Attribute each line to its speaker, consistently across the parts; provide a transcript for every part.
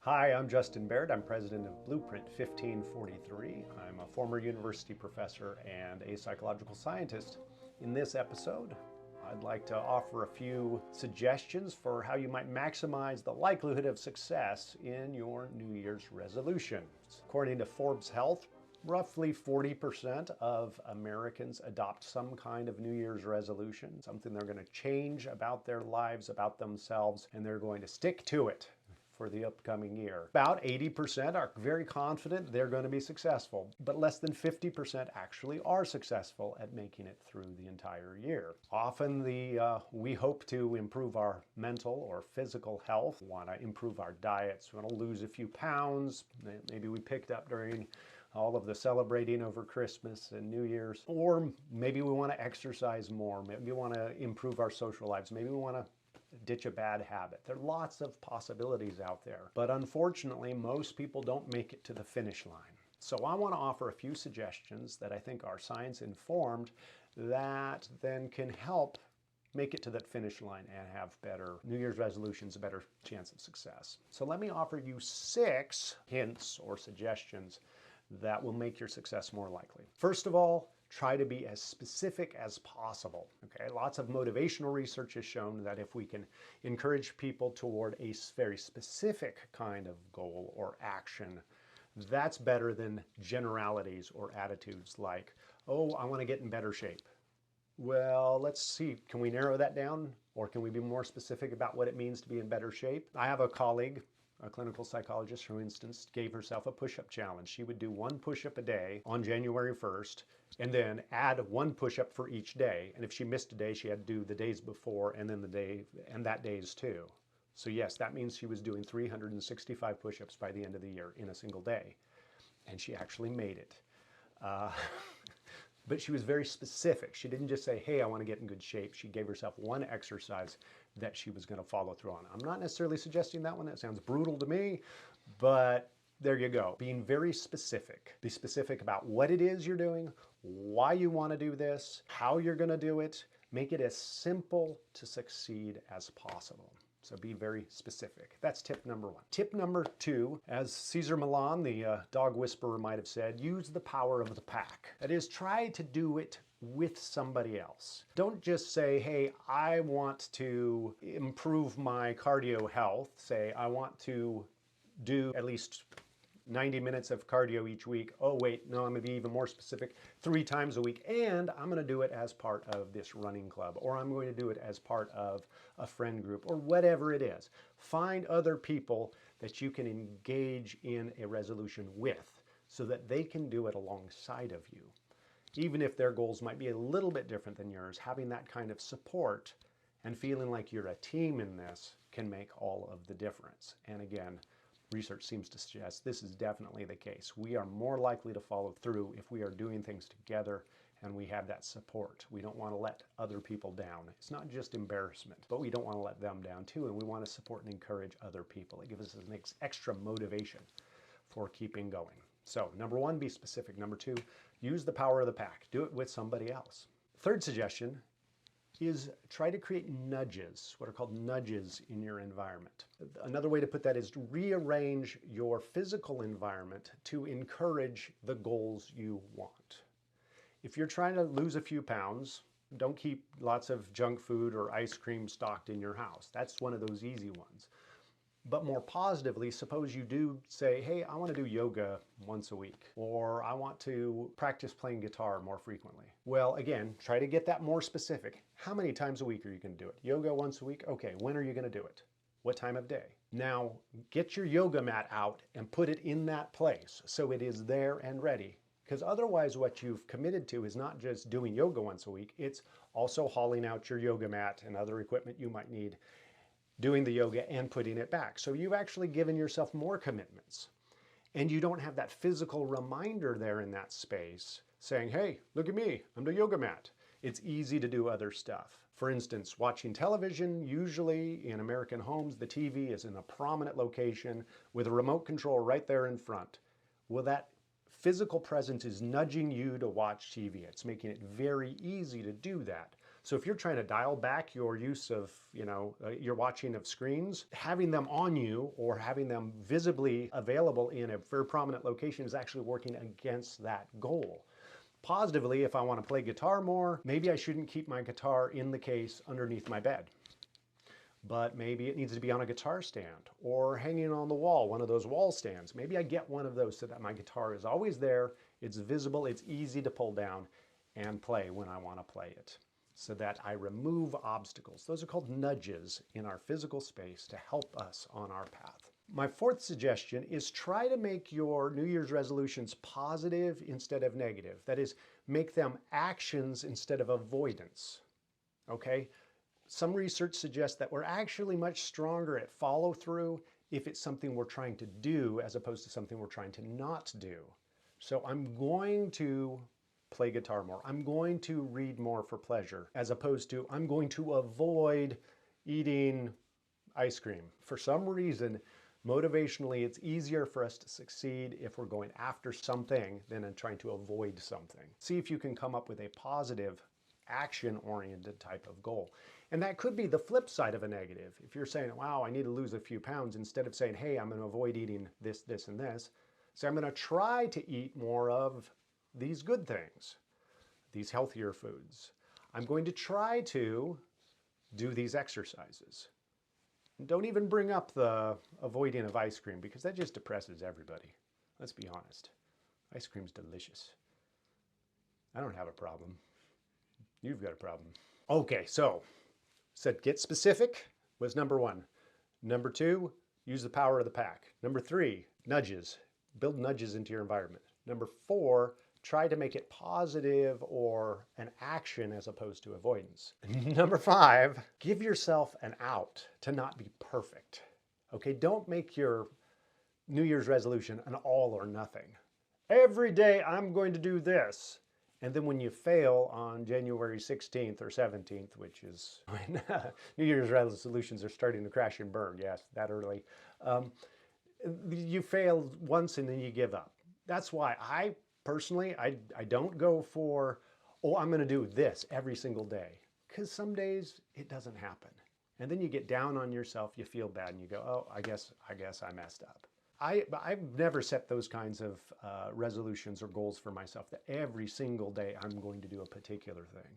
Speaker 1: Hi, I'm Justin Baird. I'm president of Blueprint 1543. I'm a former university professor and a psychological scientist. In this episode, I'd like to offer a few suggestions for how you might maximize the likelihood of success in your New Year's resolutions. According to Forbes Health, roughly 40% of Americans adopt some kind of New Year's resolution, something they're going to change about their lives, about themselves, and they're going to stick to it for the upcoming year. About 80% are very confident they're going to be successful, but less than 50% actually are successful at making it through the entire year. Often we hope to improve our mental or physical health, want to improve our diets, want to lose a few pounds, maybe we picked up during all of the celebrating over Christmas and New Year's, or maybe we want to exercise more, maybe we want to improve our social lives, maybe we want to ditch a bad habit. There are lots of possibilities out there, but unfortunately most people don't make it to the finish line. So I want to offer a few suggestions that I think are science informed that then can help make it to that finish line and have better New Year's resolutions, a better chance of success. So let me offer you 6 hints or suggestions that will make your success more likely. First of all, try to be as specific as possible. Okay, lots of motivational research has shown that if we can encourage people toward a very specific kind of goal or action, that's better than generalities or attitudes like, oh, I want to get in better shape. Well, let's see, can we narrow that down? Or can we be more specific about what it means to be in better shape? I have a colleague, a clinical psychologist, for instance, gave herself a push-up challenge. She would do 1 push-up a day on January 1st and then add 1 push-up for each day. And if she missed a day, she had to do the days before and then the day and that day's too. So yes, that means she was doing 365 push-ups by the end of the year in a single day. And she actually made it. But she was very specific. She didn't just say, hey, I want to get in good shape. She gave herself 1 exercise that she was going to follow through on. I'm not necessarily suggesting that one. That sounds brutal to me, but there you go. Being very specific. Be specific about what it is you're doing, why you want to do this, how you're going to do it. Make it as simple to succeed as possible. So be very specific. That's tip number 1. Tip number 2, as Cesar Millan, the dog whisperer, might have said, use the power of the pack. That is, try to do it with somebody else. Don't just say, hey, I want to improve my cardio health. Say, I want to do at least 90 minutes of cardio each week. Oh wait, no, I'm gonna be even more specific, 3 times a week, and I'm gonna do it as part of this running club, or I'm going to do it as part of a friend group, or whatever it is. Find other people that you can engage in a resolution with so that they can do it alongside of you. Even if their goals might be a little bit different than yours, having that kind of support and feeling like you're a team in this can make all of the difference. And again, research seems to suggest this is definitely the case. We are more likely to follow through if we are doing things together and we have that support. We don't want to let other people down. It's not just embarrassment, but we don't want to let them down too, and we want to support and encourage other people. It gives us an extra motivation for keeping going. So number 1, be specific. Number 2, use the power of the pack. Do it with somebody else. Third suggestion is try to create nudges, what are called nudges in your environment. Another way to put that is to rearrange your physical environment to encourage the goals you want. If you're trying to lose a few pounds, don't keep lots of junk food or ice cream stocked in your house. That's one of those easy ones. But more positively, suppose you do say, hey, I want to do yoga once a week, or I want to practice playing guitar more frequently. Well, again, try to get that more specific. How many times a week are you going to do it? Yoga once a week? Okay, when are you going to do it? What time of day? Now, get your yoga mat out and put it in that place so it is there and ready. Because otherwise what you've committed to is not just doing yoga once a week, it's also hauling out your yoga mat and other equipment you might need, doing the yoga and putting it back. So you've actually given yourself more commitments. And you don't have that physical reminder there in that space saying, hey, look at me, I'm the yoga mat. It's easy to do other stuff. For instance, watching television, usually in American homes, the TV is in a prominent location with a remote control right there in front. Well, that physical presence is nudging you to watch TV. It's making it very easy to do that. So if you're trying to dial back your use of, your watching of screens, having them on you or having them visibly available in a very prominent location is actually working against that goal. Positively, if I want to play guitar more, maybe I shouldn't keep my guitar in the case underneath my bed. But maybe it needs to be on a guitar stand or hanging on the wall, one of those wall stands. Maybe I get one of those so that my guitar is always there, it's visible, it's easy to pull down and play when I want to play it, so that I remove obstacles. Those are called nudges in our physical space to help us on our path. My fourth suggestion is try to make your New Year's resolutions positive instead of negative. That is, make them actions instead of avoidance. Okay? Some research suggests that we're actually much stronger at follow through if it's something we're trying to do as opposed to something we're trying to not do. So I'm going to play guitar more. I'm going to read more for pleasure, as opposed to I'm going to avoid eating ice cream. For some reason, motivationally, it's easier for us to succeed if we're going after something than in trying to avoid something. See if you can come up with a positive, action-oriented type of goal. And that could be the flip side of a negative. If you're saying, wow, I need to lose a few pounds, instead of saying, hey, I'm going to avoid eating this, this, and this, say I'm going to try to eat more of these good things, these healthier foods. I'm going to try to do these exercises. Don't even bring up the avoiding of ice cream, because that just depresses everybody. Let's be honest. Ice cream's delicious. I don't have a problem. You've got a problem. Okay, so said get specific was number one. Number two, use the power of the pack. Number three, nudges. Build nudges into your environment. Number four, try to make it positive or an action as opposed to avoidance. Number five, give yourself an out to not be perfect. Okay, don't make your New Year's resolution an all or nothing. Every day I'm going to do this. And then when you fail on January 16th or 17th, which is when New Year's resolutions are starting to crash and burn, yes, that early, you fail once and then you give up. That's why I personally, I don't go for, oh, I'm going to do this every single day. Because some days it doesn't happen. And then you get down on yourself, you feel bad, and you go, oh, I guess I messed up. I've never set those kinds of resolutions or goals for myself that every single day I'm going to do a particular thing.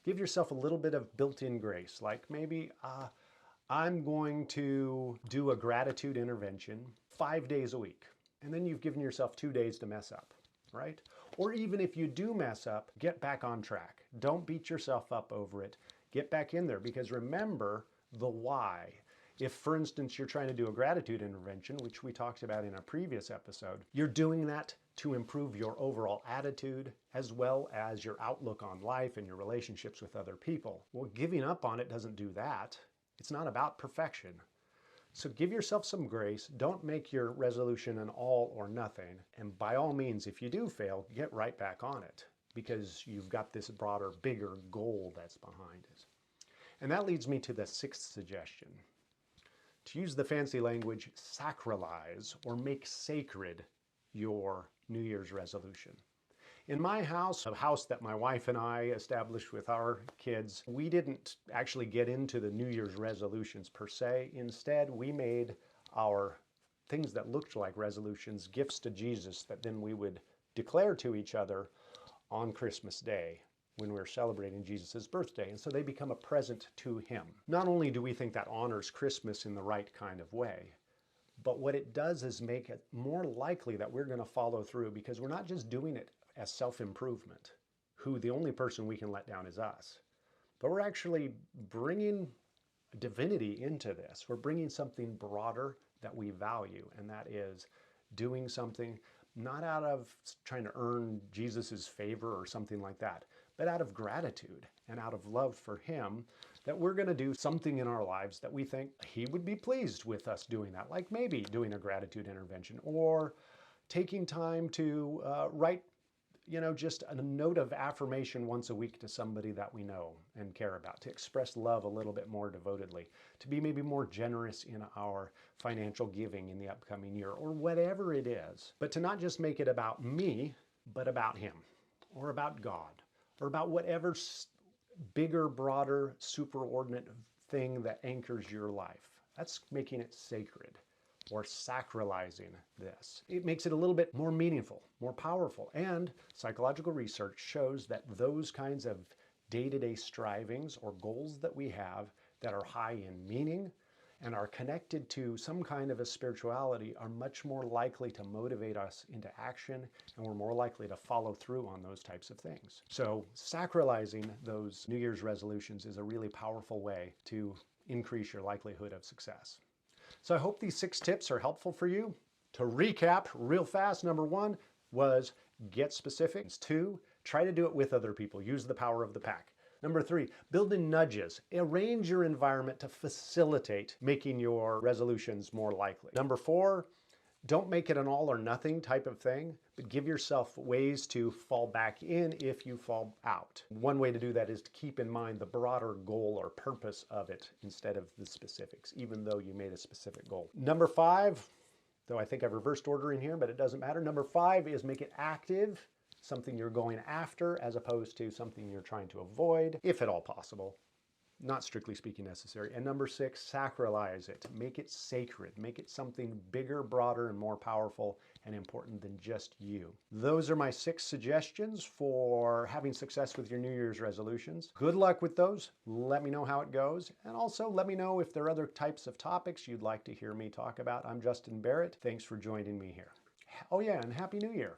Speaker 1: Give yourself a little bit of built-in grace, like maybe I'm going to do a gratitude intervention 5 days a week, and then you've given yourself 2 days to mess up, right? Or even if you do mess up, get back on track. Don't beat yourself up over it. Get back in there, because remember the why. If, for instance, you're trying to do a gratitude intervention, which we talked about in a previous episode, you're doing that to improve your overall attitude as well as your outlook on life and your relationships with other people. Well, giving up on it doesn't do that. It's not about perfection. So give yourself some grace. Don't make your resolution an all or nothing. And by all means, if you do fail, get right back on it, because you've got this broader, bigger goal that's behind it. And that leads me to the sixth suggestion. To use the fancy language, sacralize or make sacred your New Year's resolution. In my house, a house that my wife and I established with our kids, we didn't actually get into the New Year's resolutions per se. Instead, we made our things that looked like resolutions gifts to Jesus that then we would declare to each other on Christmas Day, when we're celebrating Jesus' birthday. And so they become a present to him. Not only do we think that honors Christmas in the right kind of way, but what it does is make it more likely that we're going to follow through, because we're not just doing it as self-improvement, who the only person we can let down is us, but we're actually bringing divinity into this. We're bringing something broader that we value, and that is doing something not out of trying to earn Jesus's favor or something like that, but out of gratitude and out of love for him, that we're going to do something in our lives that we think he would be pleased with us doing that, like maybe doing a gratitude intervention or taking time to write, just a note of affirmation once a week to somebody that we know and care about, to express love a little bit more devotedly, to be maybe more generous in our financial giving in the upcoming year, or whatever it is. But to not just make it about me, but about him, or about God, or about whatever bigger, broader, superordinate thing that anchors your life. That's making it sacred or sacralizing this. It makes it a little bit more meaningful, more powerful. And psychological research shows that those kinds of day-to-day strivings or goals that we have that are high in meaning and are connected to some kind of a spirituality are much more likely to motivate us into action, and we're more likely to follow through on those types of things. So sacralizing those New Year's resolutions is a really powerful way to increase your likelihood of success. So I hope these 6 tips are helpful for you. To recap real fast, number 1 was get specific. 2, try to do it with other people. Use the power of the pack. Number 3, build in nudges. Arrange your environment to facilitate making your resolutions more likely. Number 4, don't make it an all or nothing type of thing, but give yourself ways to fall back in if you fall out. One way to do that is to keep in mind the broader goal or purpose of it instead of the specifics, even though you made a specific goal. Number 5, though I think I've reversed ordering here, but it doesn't matter. Number 5 is make it active, something you're going after as opposed to something you're trying to avoid, if at all possible. Not strictly speaking necessary. And number 6, sacralize it. Make it sacred. Make it something bigger, broader, and more powerful and important than just you. Those are my 6 suggestions for having success with your New Year's resolutions. Good luck with those. Let me know how it goes. And also let me know if there are other types of topics you'd like to hear me talk about. I'm Justin Barrett. Thanks for joining me here. Oh yeah, and Happy New Year.